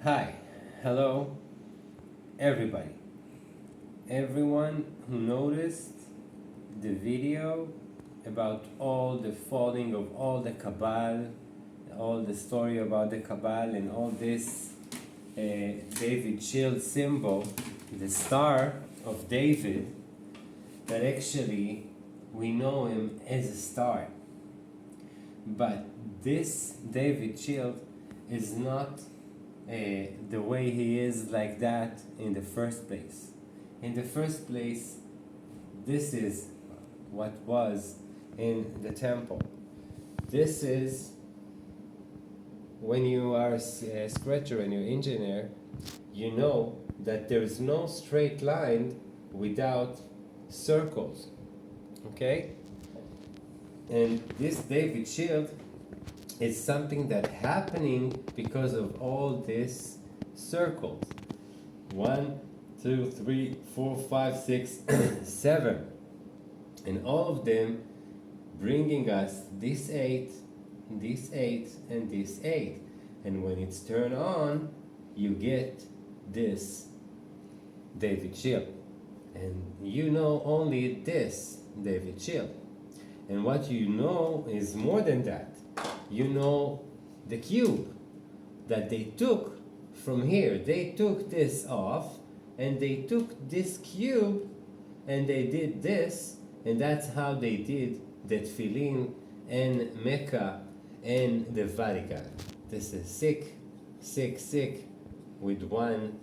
Hi, hello, everybody. Everyone who noticed the video about all the falling of all the Cabal, all the story about the Cabal and all this David shield symbol, the star of David, that actually we know him as a star. But this David shield is not the way he is like that in the first place. In the first place, this is what was in the temple. This is when you are a scratcher and you're engineer, you know that there's no straight line without circles. Okay? And this David shield is something that happening because of all these circles. 1, 2, 3, 4, 5, 6, 7. And all of them bringing us this 8, this 8, and this 8. And when it's turned on, you get this David shield. And you know only this David shield. And what you know is more than that. You know the cube that they took from here. They took this off and they took this cube and they did this, and that's how they did the Tefillin and Mecca and the Vatican. This is sick with one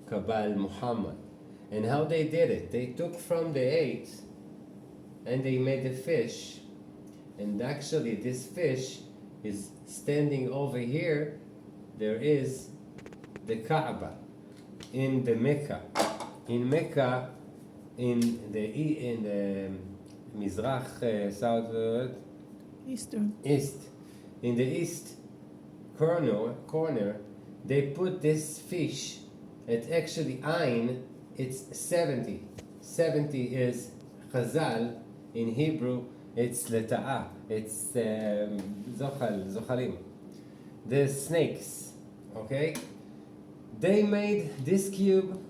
Kabal Muhammad. And how they did it, they took from the 8 and they made a fish, and actually this fish is standing over here. There is the Kaaba in the Mecca. In Mecca, in the Mizrach south east, in the east corner, they put this fish. It's actually Ein. It's 70. 70 is Chazal in Hebrew. It's leta'ah. It's zochalim. The snakes. Okay? They made this cube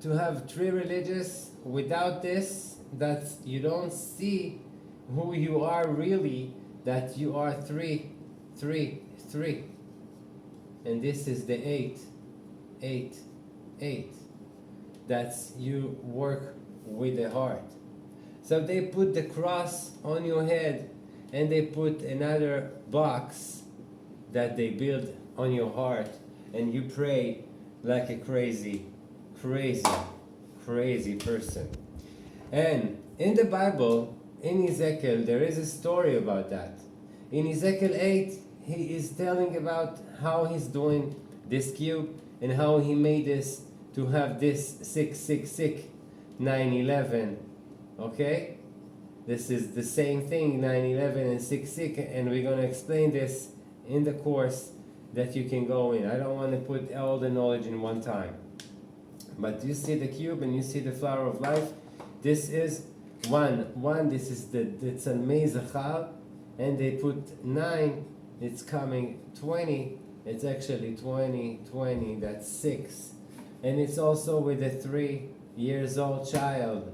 to have 3 religious. Without this, that you don't see who you are really, that you are 3. And this is the 8. That's you work with the heart. So they put the cross on your head, and they put another box that they build on your heart, and you pray like a crazy person. And in the Bible, in Ezekiel, there is a story about that. In Ezekiel 8, he is telling about how he's doing this cube and how he made this to have this 666, 911. Okay? This is the same thing, 911 and 66, and we're going to explain this in the course that you can go in. I don't want to put all the knowledge in one time. But you see the cube and you see the flower of life. This is 1. This is the Tzalmei Zachar, and they put 9. It's coming 20. It's actually 20. That's 6. And it's also with a 3 years old child.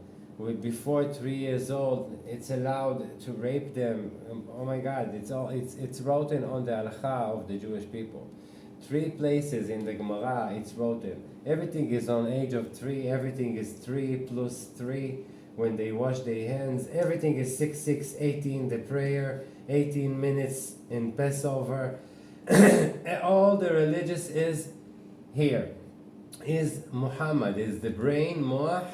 Before 3 years old, it's allowed to rape them. Oh my God! It's written on the halakha of the Jewish people. 3 places in the Gemara it's written. Everything is on age of 3. Everything is 3 plus 3 when they wash their hands. Everything is 6, 18. The prayer, 18 minutes in Passover. All the religious is here. Is Muhammad, is the brain, Moach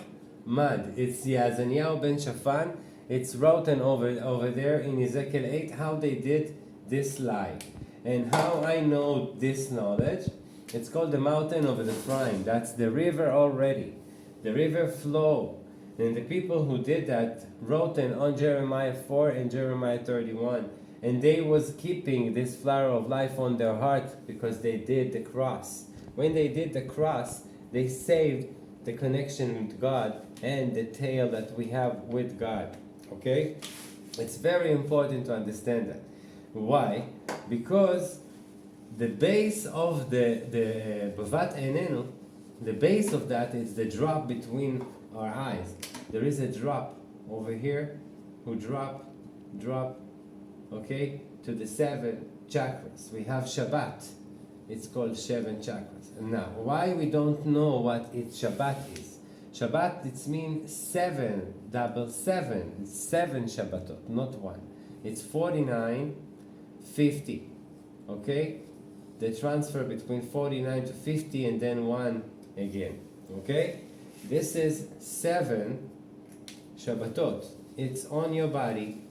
Mad. It's Yazaniyahu ben Shafan. It's written over there in Ezekiel 8 how they did this lie. And how I know this knowledge, it's called the mountain of the Ephraim. That's the river already. The river flow. And the people who did that wrote on Jeremiah 4 and Jeremiah 31. And they was keeping this flower of life on their heart because they did the cross. When they did the cross, they saved the connection with God and the tail that we have with God. Okay? It's very important to understand that. Why? Because the base of the Bavat Einenu, the base of that is the drop between our eyes. There is a drop over here, who drop, okay, to the 7 chakras. We have Shabbat. It's called 7 chakras. And now, why we don't know what Shabbat is? Shabbat, it means 7, double 7. It's 7 Shabbatot, not 1. It's 49, 50. Okay? The transfer between 49 to 50 and then 1 again. Okay? This is 7 Shabbatot. It's on your body.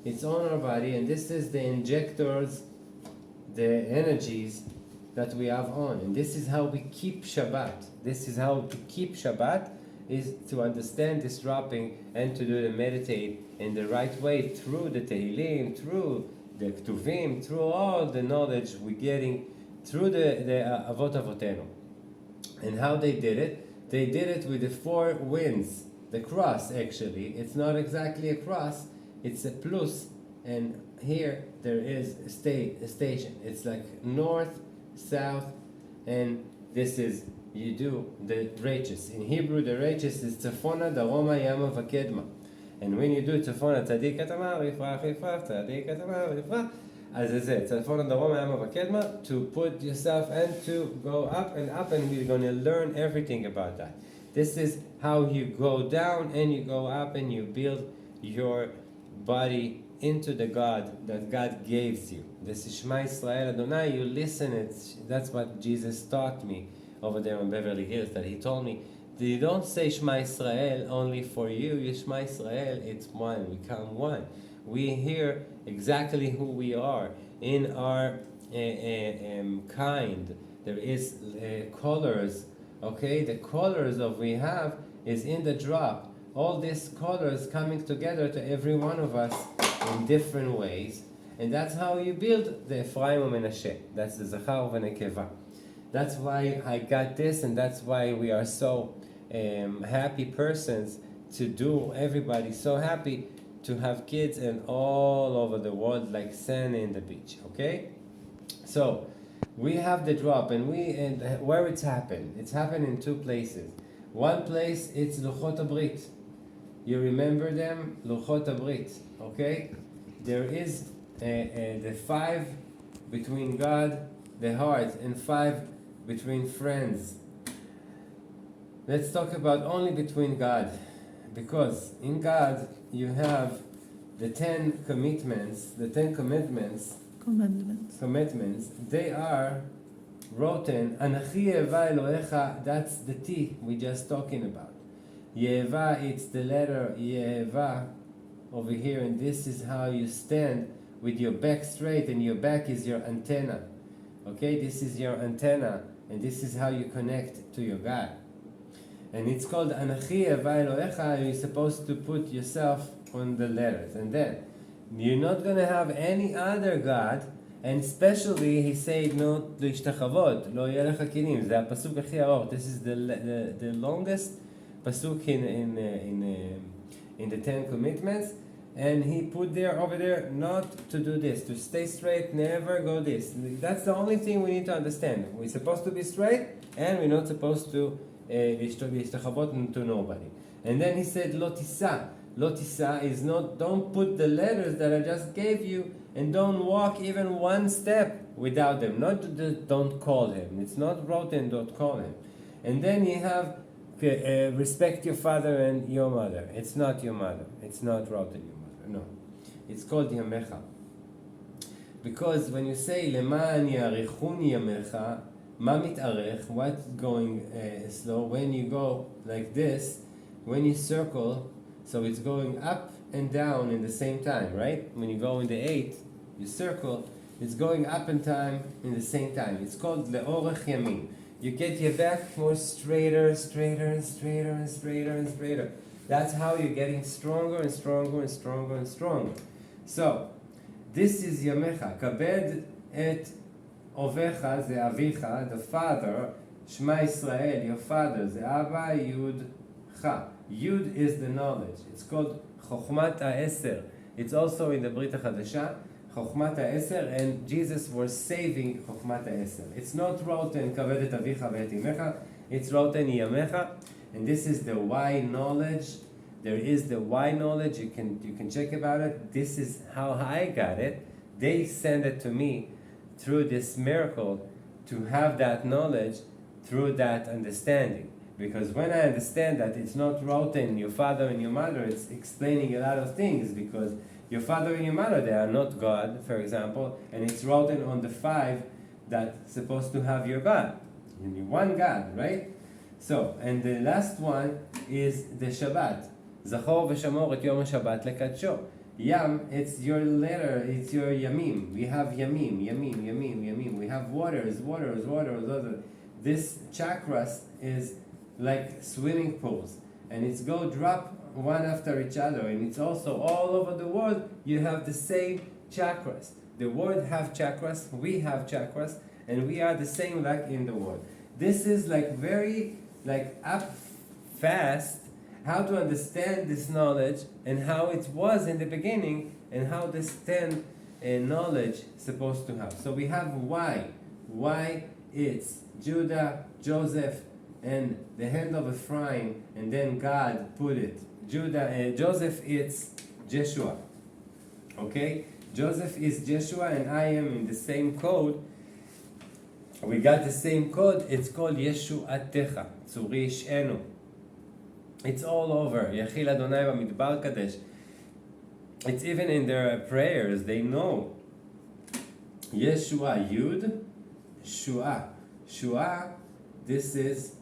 It's on our body, and this is the injectors, the energies that we have on. And this is how we keep Shabbat. This is how to keep Shabbat, is to understand this dropping and to do the meditate in the right way through the Tehillim, through the Ketuvim, through all the knowledge we're getting through the Avot Avotenu. And how they did it? They did it with the 4 winds. The cross, actually. It's not exactly a cross. It's a plus. And here there is a station. It's like north, south, and this is, you do the reches. In Hebrew, the reches is Tzafona, Daroma, Yama, Vakedma. And when you do Tzafona, Tzadik, Katama, Rifrach, Tzadik, Katama, Rifrach, as I said, Tzafona, Daroma, Yama, Vakedma, to put yourself and to go up, and we're going to learn everything about that. This is how you go down and you go up and you build your body into the God that God gives you. This is Shema Yisrael Adonai. You listen it. That's what Jesus taught me over there in Beverly Hills. That He told me, you don't say Shema Yisrael only for you. Shema Yisrael, it's one. We come one. We hear exactly who we are in our kind. There is colors. Okay, the colors of we have is in the drop. All these colors coming together to every one of us in different ways, and that's how you build the Ephraim u'Menashe. That's the Zachar v'Nekeva. That's why I got this, and that's why we are so happy persons to do. Everybody so happy to have kids and all over the world like sand in the beach. Okay, so we have the drop, and where it's happened. It's happened in 2 places. One place, it's Luchot HaBrit. You remember them? Luchot HaBrit. Okay? There is the 5 between God, the heart, and 5 between friends. Let's talk about only between God. Because in God, you have the 10 commitments, they are written, Anachi Yeheva Elohecha, that's the T we just talking about. Yeheva, it's the letter Yeheva over here, and this is how you stand with your back straight, and your back is your antenna. Okay, this is your antenna, and this is how you connect to your God. And it's called Anachi Yeheva Elohecha. You're supposed to put yourself on the letters, and then you're not going to have any other God, and especially he said no להשתחוות, לא יהיה לך כלים. זה הפסוק הכי ארוך. This is the longest pasuk in the 10 commitments, and he put there over there not to do this, to stay straight, never go this. That's the only thing we need to understand. We're supposed to be straight, and we're not supposed to להשתחוות to nobody. And then he said לא תישא. Lo tisa is not, don't put the letters that I just gave you, and don't walk even 1 step without them. Not just don't call him. It's not written, don't call him. And then you have respect your father and your mother. It's not your mother. It's not written your mother. No. It's called yamecha. Because when you say leman yarichuni yamecha, ma mitarech, what's going slow? When you go like this, when you circle, so it's going up and down in the same time, right? When you go in the 8, you circle, it's going up in time in the same time. It's called le'orech yamin. You get your back more straighter. That's how you're getting stronger and stronger. So, this is yamecha. Kabed et ovecha, ze avicha, the father, Shema Yisrael, your father, ze Abba Yud Cha. Yud is the knowledge. It's called Chokhmat HaEser. It's also in the Brit HaChadasha. חוכמת העשר, and Jesus was saving חוכמת העשר. It's not written כבד את אביך ואת אמך, it's written ימיך, and this is the why knowledge. There is the why knowledge, you can check about it. This is how I got it. They sent it to me through this miracle to have that knowledge through that understanding. Because when I understand that it's not written your father and your mother, it's explaining a lot of things, because your father and your mother, they are not God, for example, and it's written on the 5 that's supposed to have your God. One God, right? So, and the last one is the Shabbat. זכור ושמור את יום השבת לקדשו. Yam, it's your letter, it's your yamim. We have yamim, yamim, yamim, yamim. We have waters. This chakras is like swimming pools, and it's go drop one after each other, and it's also all over the world. You have the same chakras. The world have chakras, we have chakras, and we are the same like in the world. This is like very like up fast how to understand this knowledge and how it was in the beginning and how this 10 knowledge supposed to have. So we have why it's Judah, Joseph, and the hand of Ephraim, and then God put it. Joseph is Joshua. Okay? Joseph is Joshua, and I am in the same code. We got the same code. It's called Yeshuatecha. Tzuri Ishenu. It's all over. Yachil Adonai b'midbar kadesh. It's even in their prayers. They know. Yeshua Yud, Shua. Shua, this is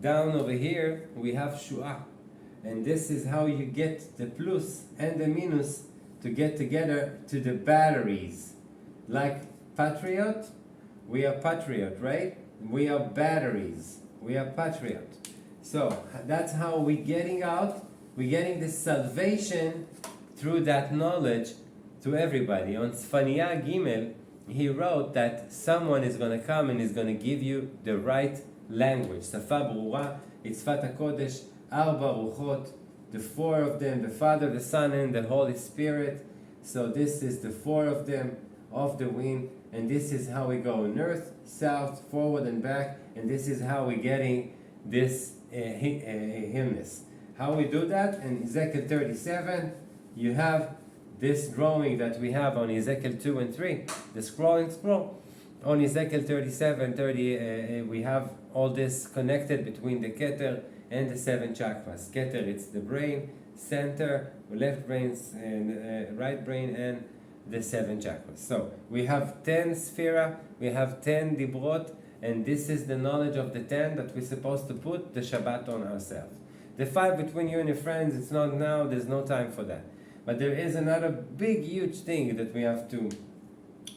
down over here. We have Shua. And this is how you get the plus and the minus to get together to the batteries. Like patriot, we are patriot, right? We are batteries. We are patriot. So that's how we're getting out. We're getting the salvation through that knowledge to everybody. On Tzfaniah Gimel, he wrote that someone is going to come and is going to give you the right language. Safa Brura, it's Sfat HaKodesh, Arba Ruchot, the 4 of them, the Father, the Son, and the Holy Spirit. So this is the 4 of them of the wind, and this is how we go north, south, forward, and back, and this is how we're getting this hymnus. How we do that? In Ezekiel 37, you have this drawing that we have on Ezekiel 2 and 3, the scroll. On Ezekiel 37, 30, we have all this connected between the Keter and the 7 chakras. Keter, it's the brain, center, left brain, and right brain, and the 7 chakras. So we have 10 sphera, we have 10 dibrot, and this is the knowledge of the 10 that we're supposed to put the Shabbat on ourselves. The 5 between you and your friends, it's not now, there's no time for that. But there is another big, huge thing that we have to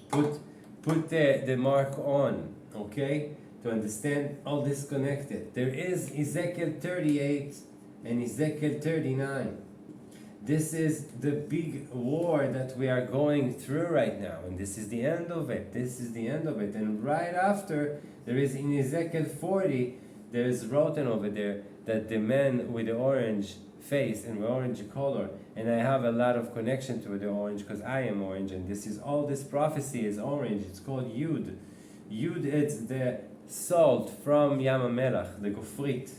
put the mark on, okay? To understand all this connected. There is Ezekiel 38 and Ezekiel 39. This is the big war that we are going through right now, and this is the end of it. And right after, there is in Ezekiel 40, there is written over there that the man with the orange face and the orange color, and I have a lot of connection to the orange because I am orange, and this is all this prophecy is orange. It's called Yud. Yud is the salt from Yam HaMelach, the gofrit,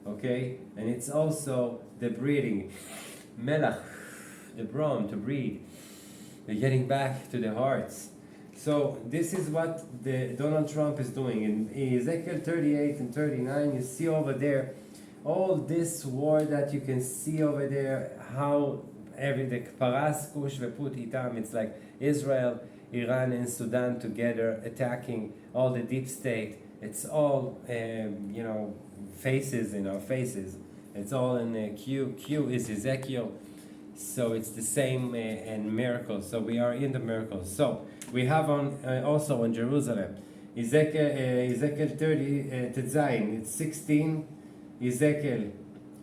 okay, and it's also the breathing. Melach, the brom, to breathe. They're getting back to the hearts. So this is what the Donald Trump is doing. In Ezekiel 38 and 39, you see over there all this war that you can see over there, how the Paras, Kush, Veput, Itam, it's like Israel, Iran, and Sudan together attacking all the deep state. It's all, faces in our faces. It's all in Q. Q is Ezekiel. So it's the same in miracles. So we are in the miracles. So we have also on Jerusalem, Ezekiel 30, Tetzayin, it's 16. Ezekiel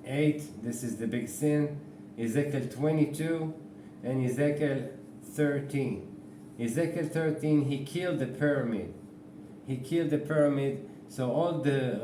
8, this is the big sin. Ezekiel 22 and Ezekiel 13. Ezekiel 13, he killed the pyramid. So all the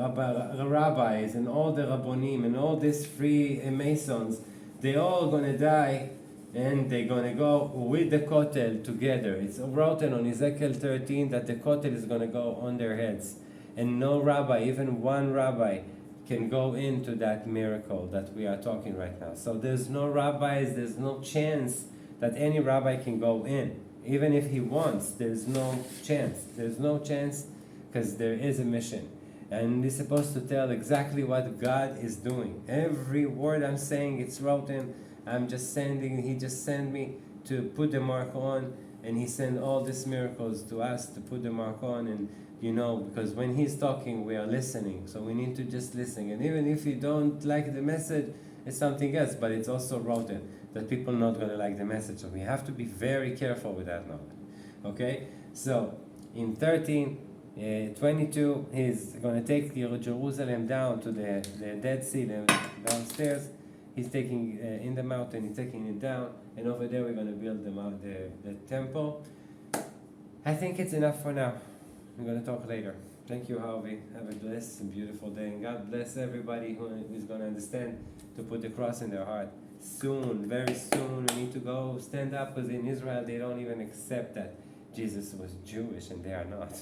rabbis and all the rabbonim and all these free masons, they all gonna die and they're going to go with the kotel together. It's written on Ezekiel 13 that the kotel is going to go on their heads. And no rabbi, even one rabbi, can go into that miracle that we are talking right now. So there's no rabbis, there's no chance that any rabbi can go in. Even if he wants, there's no chance. There's no chance because there is a mission. And he's supposed to tell exactly what God is doing. Every word I'm saying, it's written. I'm just sending, he just sent me to put the mark on, and he sent all these miracles to us to put the mark on. And you know, because when he's talking, we are listening. So we need to just listen. And even if you don't like the message, it's something else. But it's also written that people are not going to like the message. So we have to be very careful with that now. Okay? So in 22, he's going to take Jerusalem down to the Dead Sea, downstairs. He's taking in the mountain, he's taking it down. And over there, we're going to build the temple. I think it's enough for now. I'm going to talk later. Thank you, Harvey. Have a blessed and beautiful day. And God bless everybody who is going to understand to put the cross in their heart. Soon, very soon, we need to go stand up, because in Israel they don't even accept that Jesus was Jewish, and they are not.